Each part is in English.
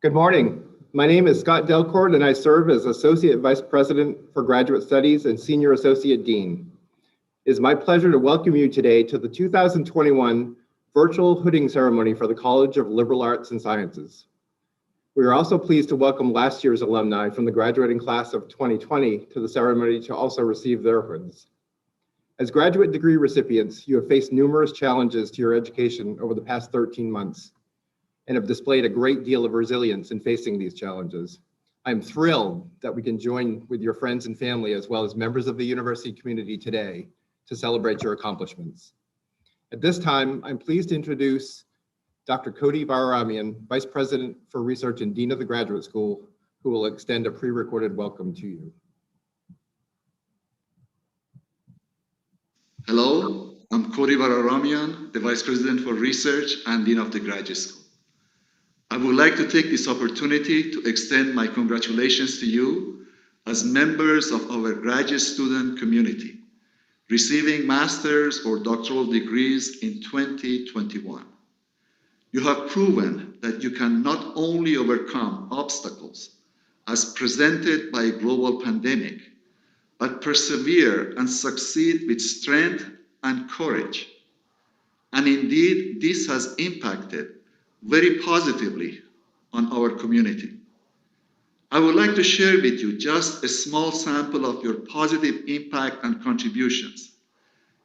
Good morning. My name is Scott Delcourt, and I serve as Associate Vice President for Graduate Studies and Senior Associate Dean. It is my pleasure to welcome you today to the 2021 virtual hooding ceremony for the College of Liberal Arts and Sciences. We are also pleased to welcome last year's alumni from the graduating class of 2020 to the ceremony to also receive their hoods. As graduate degree recipients, you have faced numerous challenges to your education over the past 13 months and have displayed a great deal of resilience in facing these challenges. I'm thrilled that we can join with your friends and family as well as members of the university community today to celebrate your accomplishments. At this time, I'm pleased to introduce Dr. Koti Bahramian, Vice President for Research and Dean of the Graduate School, who will extend a pre-recorded welcome to you. Hello, I'm Koti Bahramian, the Vice President for Research and Dean of the Graduate School. I would like to take this opportunity to extend my congratulations to you as members of our graduate student community, receiving master's or doctoral degrees in 2021. You have proven that you can not only overcome obstacles as presented by a global pandemic, but persevere and succeed with strength and courage. And indeed, this has impacted very positively on our community. I would like to share with you just a small sample of your positive impact and contributions.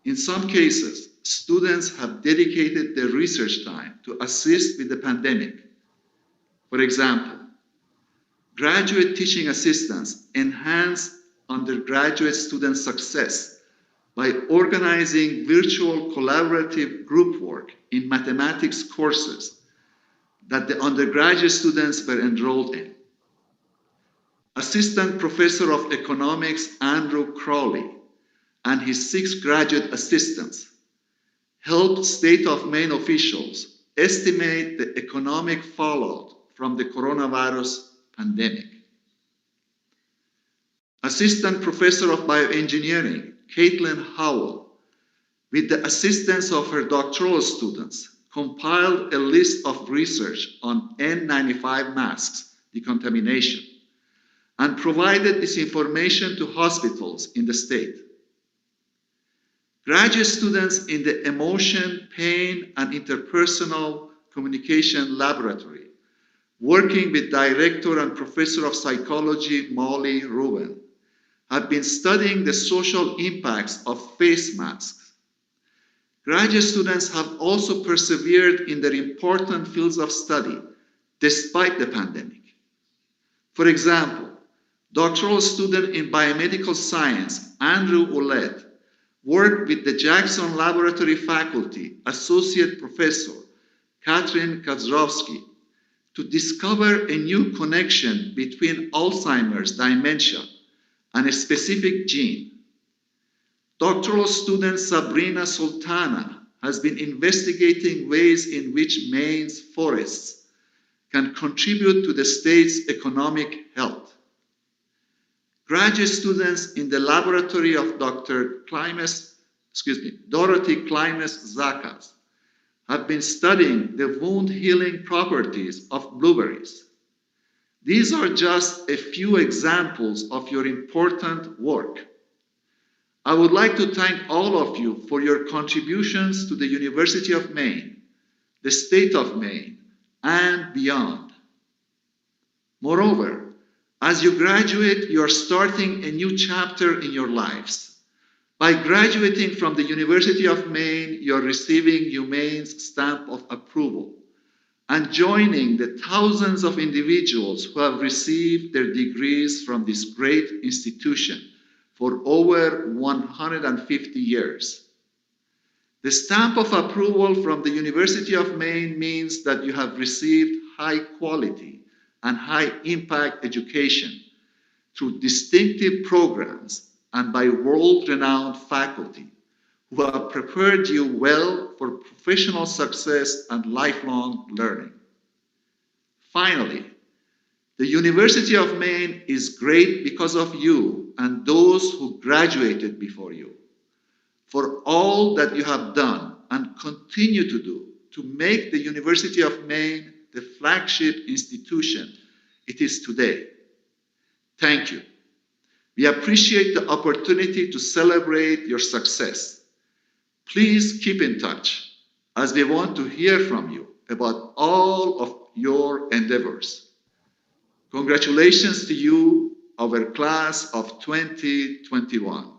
In some cases, students have dedicated their research time to assist with the pandemic. For example, graduate teaching assistants enhance undergraduate student success by organizing virtual collaborative group work in mathematics courses that the undergraduate students were enrolled in. Assistant Professor of Economics Andrew Crowley and his 6 graduate assistants helped State of Maine officials estimate the economic fallout from the coronavirus pandemic. Assistant Professor of Bioengineering Caitlin Howell, with the assistance of her doctoral students, compiled a list of research on N95 masks decontamination and provided this information to hospitals in the state. Graduate students in the Emotion, Pain, and Interpersonal Communication Laboratory, working with Director and Professor of Psychology Molly Ruben, have been studying the social impacts of face masks. Graduate students have also persevered in their important fields of study despite the pandemic. For example, doctoral student in biomedical science, Andrew Ouellette, worked with the Jackson Laboratory faculty, Associate Professor Katrin Kazrowski, to discover a new connection between Alzheimer's dementia and a specific gene. Doctoral student Sabrina Sultana has been investigating ways in which Maine's forests can contribute to the state's economic health. Graduate students in the laboratory of Dorothy Klimas-Zakas have been studying the wound healing properties of blueberries. These are just a few examples of your important work. I would like to thank all of you for your contributions to the University of Maine, the state of Maine, and beyond. Moreover, as you graduate, you are starting a new chapter in your lives. By graduating from the University of Maine, you are receiving UMaine's stamp of approval and joining the thousands of individuals who have received their degrees from this great institution for over 150 years. The stamp of approval from the University of Maine means that you have received high quality and high impact education through distinctive programs and by world-renowned faculty who have prepared you well for professional success and lifelong learning. Finally, the University of Maine is great because of you and those who graduated before you, for all that you have done and continue to do to make the University of Maine the flagship institution it is today. Thank you. We appreciate the opportunity to celebrate your success. Please keep in touch. as we want to hear from you about all of your endeavors. Congratulations to you, our class of 2021.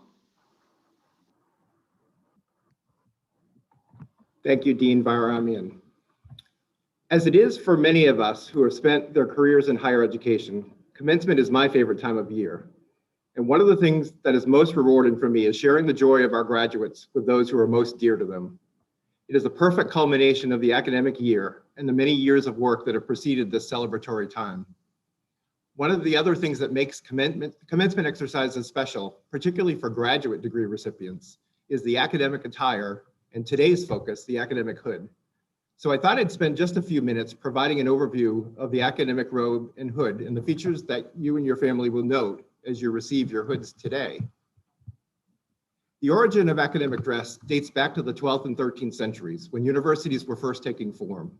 Thank you, Dean Bahramian. As it is for many of us who have spent their careers in higher education, commencement is my favorite time of year. And one of the things that is most rewarding for me is sharing the joy of our graduates with those who are most dear to them. It is a perfect culmination of the academic year and the many years of work that have preceded this celebratory time. One of the other things that makes commencement exercises special, particularly for graduate degree recipients, is the academic attire, and today's focus, the academic hood. So I thought I'd spend just a few minutes providing an overview of the academic robe and hood and the features that you and your family will note as you receive your hoods today. The origin of academic dress dates back to the 12th and 13th centuries, when universities were first taking form.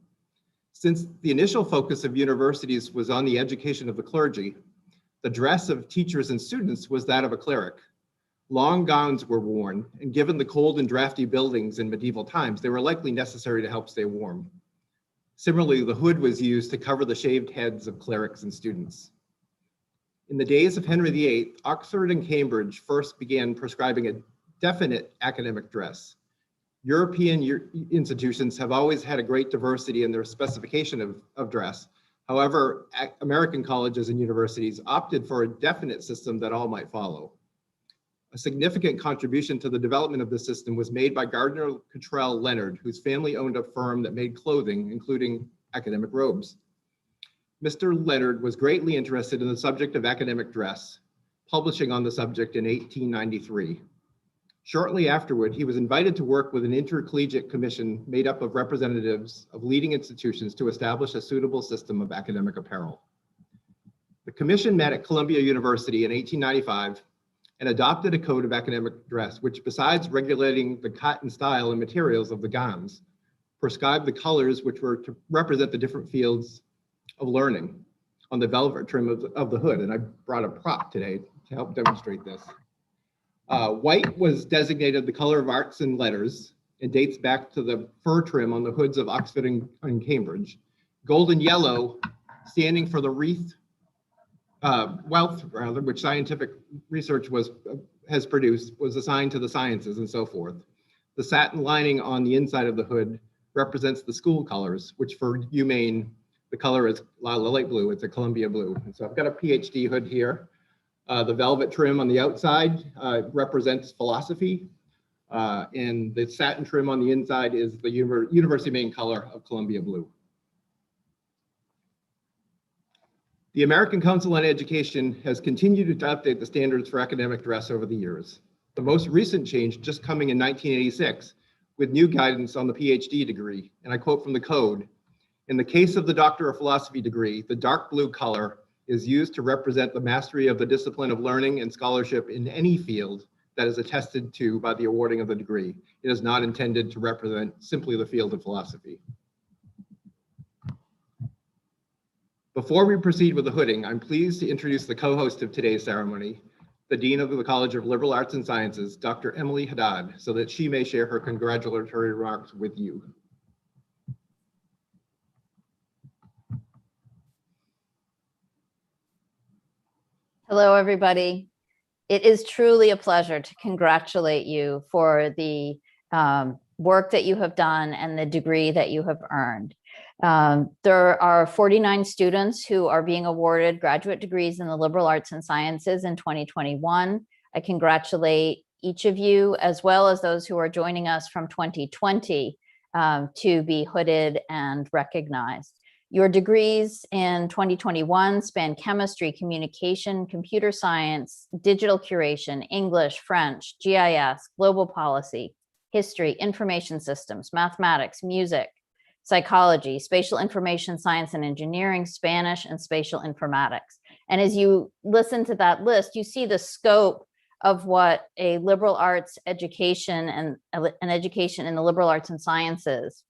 Since the initial focus of universities was on the education of the clergy, the dress of teachers and students was that of a cleric. Long gowns were worn, and given the cold and drafty buildings in medieval times, they were likely necessary to help stay warm. Similarly, the hood was used to cover the shaved heads of clerics and students. In the days of Henry VIII, Oxford and Cambridge first began prescribing a definite academic dress. European institutions have always had a great diversity in their specification of dress. However, American colleges and universities opted for a definite system that all might follow. A significant contribution to the development of this system was made by Gardner Cottrell Leonard, whose family owned a firm that made clothing, including academic robes. Mr. Leonard was greatly interested in the subject of academic dress, publishing on the subject in 1893. Shortly afterward, he was invited to work with an intercollegiate commission made up of representatives of leading institutions to establish a suitable system of academic apparel. The commission met at Columbia University in 1895 and adopted a code of academic dress, which, besides regulating the cut and style and materials of the gowns, prescribed the colors which were to represent the different fields of learning on the velvet trim of the hood. And I brought a prop today to help demonstrate this. White was designated the color of arts and letters and dates back to the fur trim on the hoods of Oxford and Cambridge. Gold and yellow, standing for the wealth, which scientific research has produced, was assigned to the sciences and so forth. The satin lining on the inside of the hood represents the school colors, which for UMaine, the color is light blue, it's a Columbia blue. And so I've got a PhD hood here. The velvet trim on the outside represents philosophy, and the satin trim on the inside is the University of Maine color of Columbia blue. The American Council on Education has continued to update the standards for academic dress over the years. The most recent change just coming in 1986 with new guidance on the PhD degree, and I quote from the code, "In the case of the Doctor of Philosophy degree, the dark blue color is used to represent the mastery of the discipline of learning and scholarship in any field that is attested to by the awarding of the degree. It is not intended to represent simply the field of philosophy." Before we proceed with the hooding, I'm pleased to introduce the co-host of today's ceremony, the Dean of the College of Liberal Arts and Sciences, Dr. Emily Haddad, so that she may share her congratulatory remarks with you. Hello, everybody. It is truly a pleasure to congratulate you for the work that you have done and the degree that you have earned. There are 49 students who are being awarded graduate degrees in the liberal arts and sciences in 2021. I congratulate each of you, as well as those who are joining us from 2020 to be hooded and recognized. Your degrees in 2021 span chemistry, communication, computer science, digital curation, English, French, GIS, global policy, history, information systems, mathematics, music, psychology, spatial information science and engineering, Spanish, and spatial informatics. And as you listen to that list, you see the scope of what a liberal arts education and an education in the liberal arts and sciences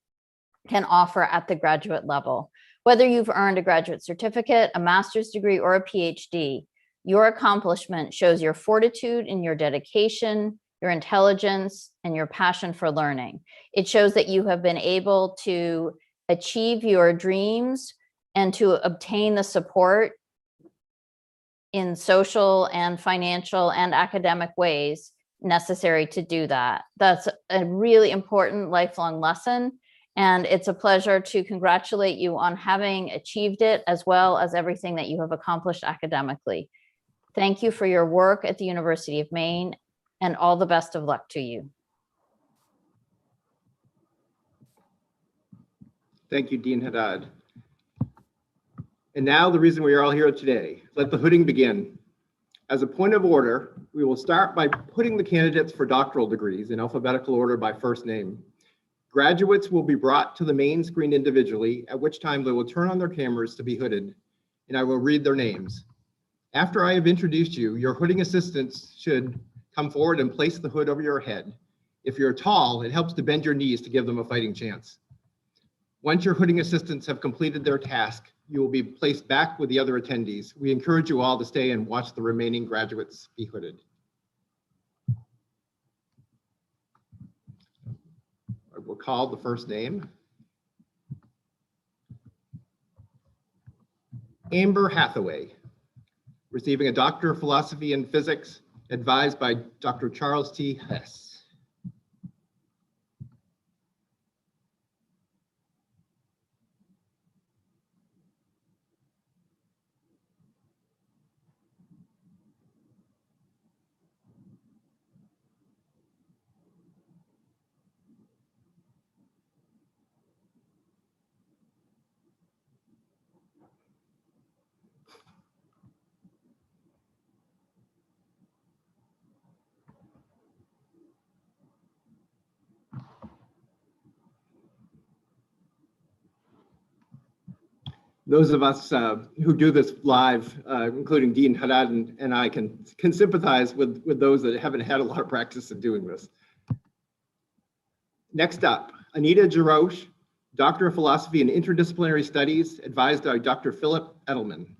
can offer at the graduate level. Whether you've earned a graduate certificate, a master's degree, or a PhD, your accomplishment shows your fortitude and your dedication, your intelligence, and your passion for learning. It shows that you have been able to achieve your dreams and to obtain the support in social and financial and academic ways necessary to do that. That's a really important lifelong lesson. And it's a pleasure to congratulate you on having achieved it, as well as everything that you have accomplished academically. Thank you for your work at the University of Maine, and all the best of luck to you. Thank you, Dean Haddad. And now the reason we are all here today. Let the hooding begin. As a point of order, we will start by putting the candidates for doctoral degrees in alphabetical order by first name. Graduates will be brought to the main screen individually, at which time they will turn on their cameras to be hooded, and I will read their names. After I have introduced you, your hooding assistants should come forward and place the hood over your head. If you're tall, it helps to bend your knees to give them a fighting chance. Once your hooding assistants have completed their task, you will be placed back with the other attendees. We encourage you all to stay and watch the remaining graduates be hooded. I will call the first name. Amber Hathaway, receiving a Doctor of Philosophy in Physics, advised by Dr. Charles T. Hess. Those of us who do this live, including Dean Haddad and I, can sympathize with those that haven't had a lot of practice in doing this. Next up, Anita Jarosh, Doctor of Philosophy in Interdisciplinary Studies, advised by Dr. Philip Edelman.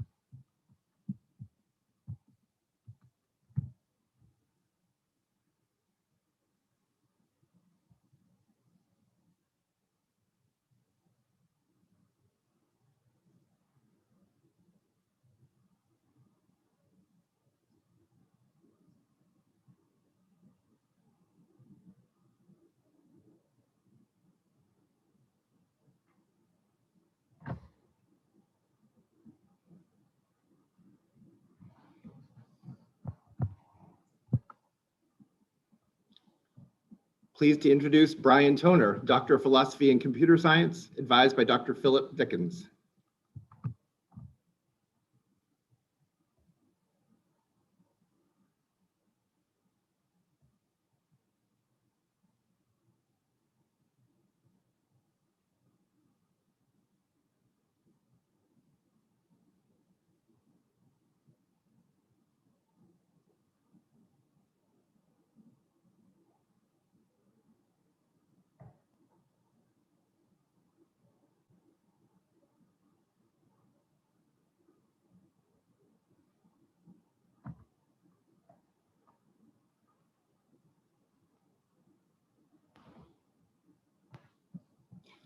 Pleased to introduce Brian Toner, Doctor of Philosophy in Computer Science, advised by Dr. Philip Dickens.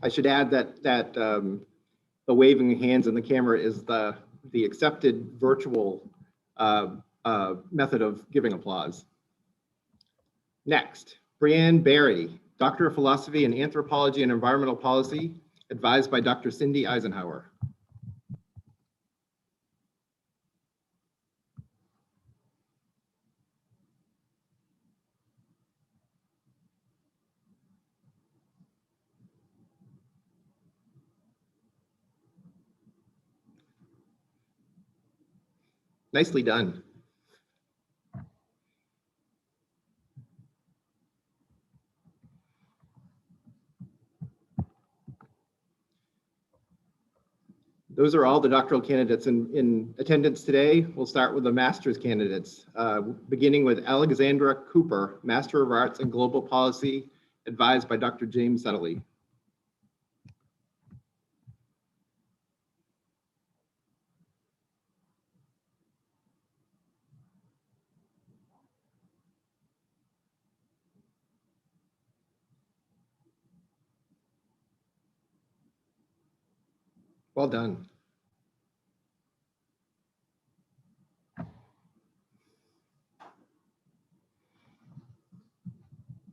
I should add that the waving hands in the camera is the accepted virtual method of giving applause. Next, Brianne Barry, Doctor of Philosophy in Anthropology and Environmental Policy, advised by Dr. Cindy Eisenhower. Nicely done. Those are all the doctoral candidates in attendance today. We'll start with the master's candidates, beginning with Alexandra Cooper, Master of Arts in Global Policy, advised by Dr. James Settley. Well done.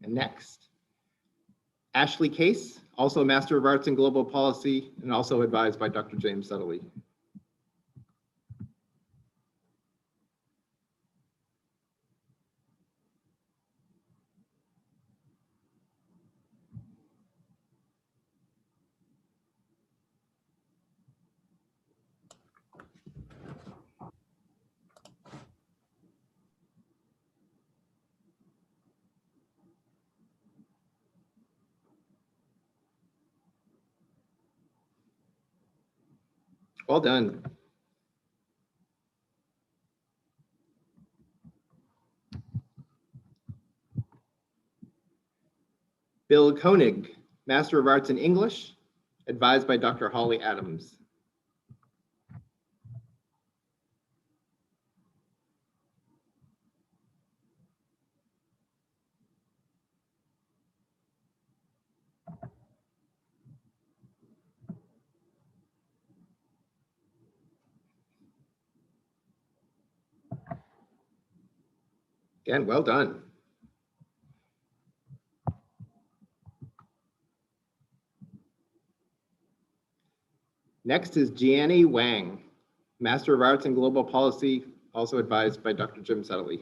And next, Ashley Case, also a Master of Arts in Global Policy and also advised by Dr. James Settley. Well done. Bill Koenig, Master of Arts in English, advised by Dr. Holly Adams. Again, well done. Next is Jianni Wang, Master of Arts in Global Policy, also advised by Dr. Jim Settley.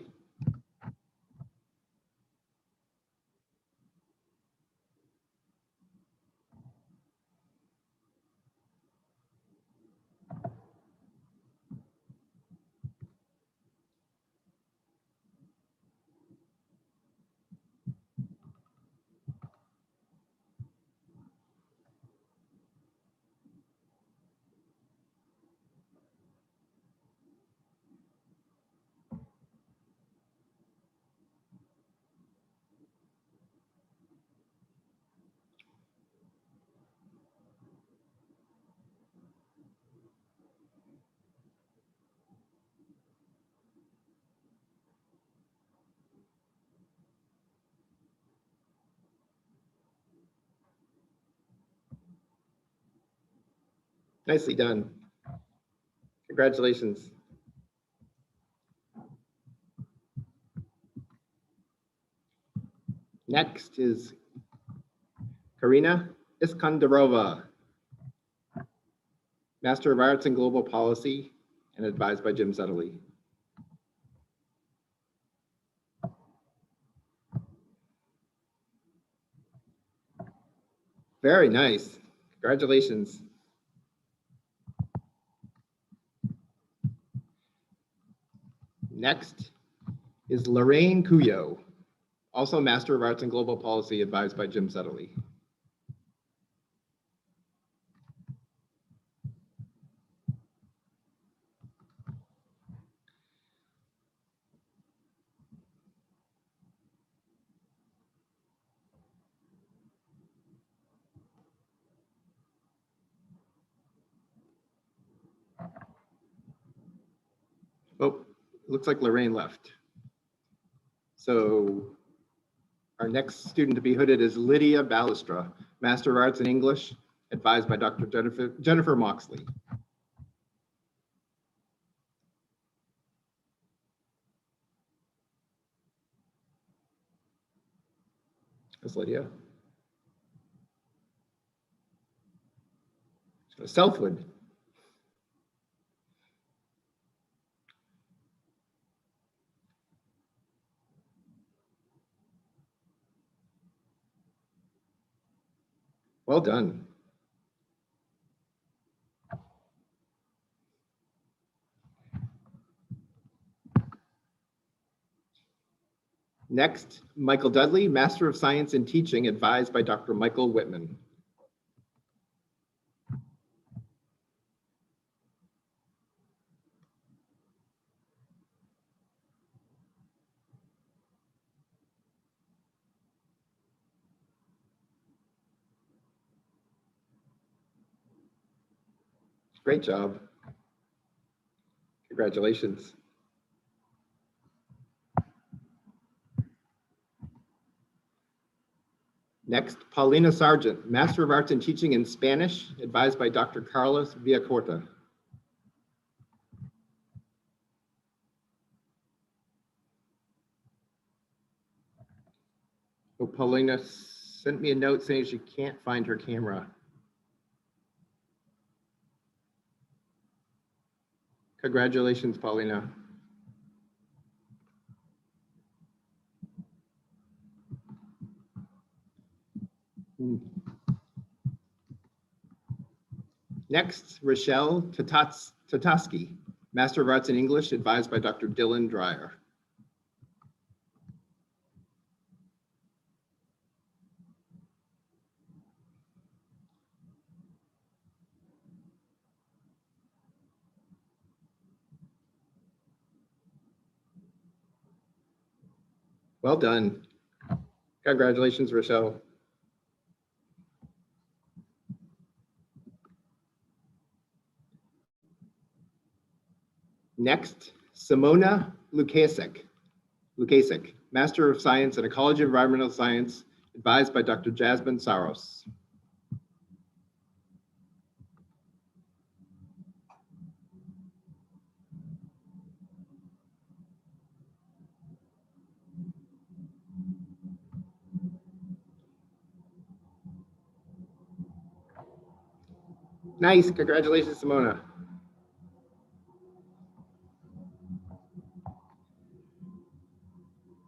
Nicely done. Congratulations. Next is Karina Iskandarova, Master of Arts in Global Policy and advised by Jim Settley. Very nice. Congratulations. Next is Lorraine Cuyo, also Master of Arts in Global Policy, advised by Jim Settley. Oh, looks like Lorraine left. So our next student to be hooded is Lydia Balestra, Master of Arts in English, advised by Dr. Jennifer Moxley. That's Lydia. Southwood. Well done. Next, Michael Dudley, Master of Science in Teaching, advised by Dr. Michael Whitman. Great job. Congratulations. Next, Paulina Sargent, Master of Arts in Teaching in Spanish, advised by Dr. Carlos Villacorta. Oh, Paulina sent me a note saying she can't find her camera. Congratulations, Paulina. Next, Rochelle Tataski, Master of Arts in English, advised by Dr. Dylan Dreyer. Well done. Congratulations, Rochelle. Next, Simona Lukasik, Master of Science in Ecology and Environmental Science, advised by Dr. Jasmine Saros. Nice, congratulations, Simona.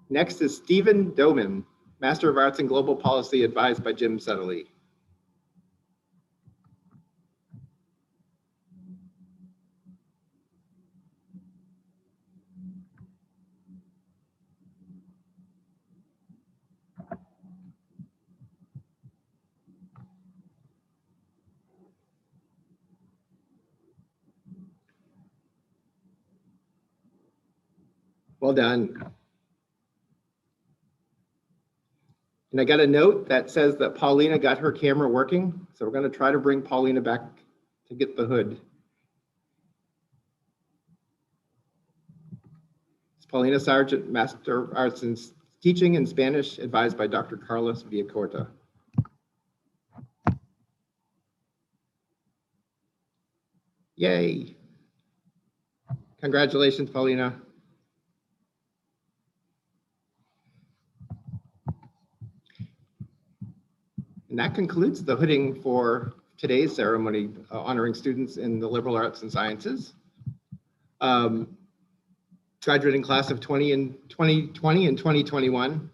Next is Stephen Doman, Master of Arts in Global Policy, advised by Jim Settley. Well done. And I got a note that says that Paulina got her camera working. So we're going to try to bring Paulina back to get the hood. It's Paulina Sargent, Master of Arts in Teaching in Spanish, advised by Dr. Carlos Villacorta. Yay. Congratulations, Paulina. And that concludes the hooding for today's ceremony honoring students in the liberal arts and sciences. Graduating class of 2020 and 2021.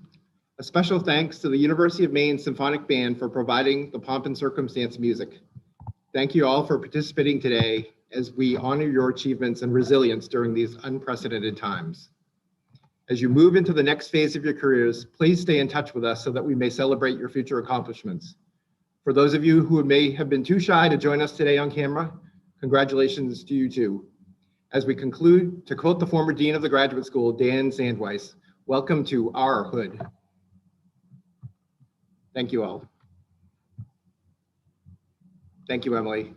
A special thanks to the University of Maine Symphonic Band for providing the pomp and circumstance music. Thank you all for participating today as we honor your achievements and resilience during these unprecedented times. As you move into the next phase of your careers, please stay in touch with us so that we may celebrate your future accomplishments. For those of you who may have been too shy to join us today on camera, congratulations to you too. As we conclude, to quote the former Dean of the Graduate School, Dan Sandweiss, welcome to our hood. Thank you all. Thank you, Emily.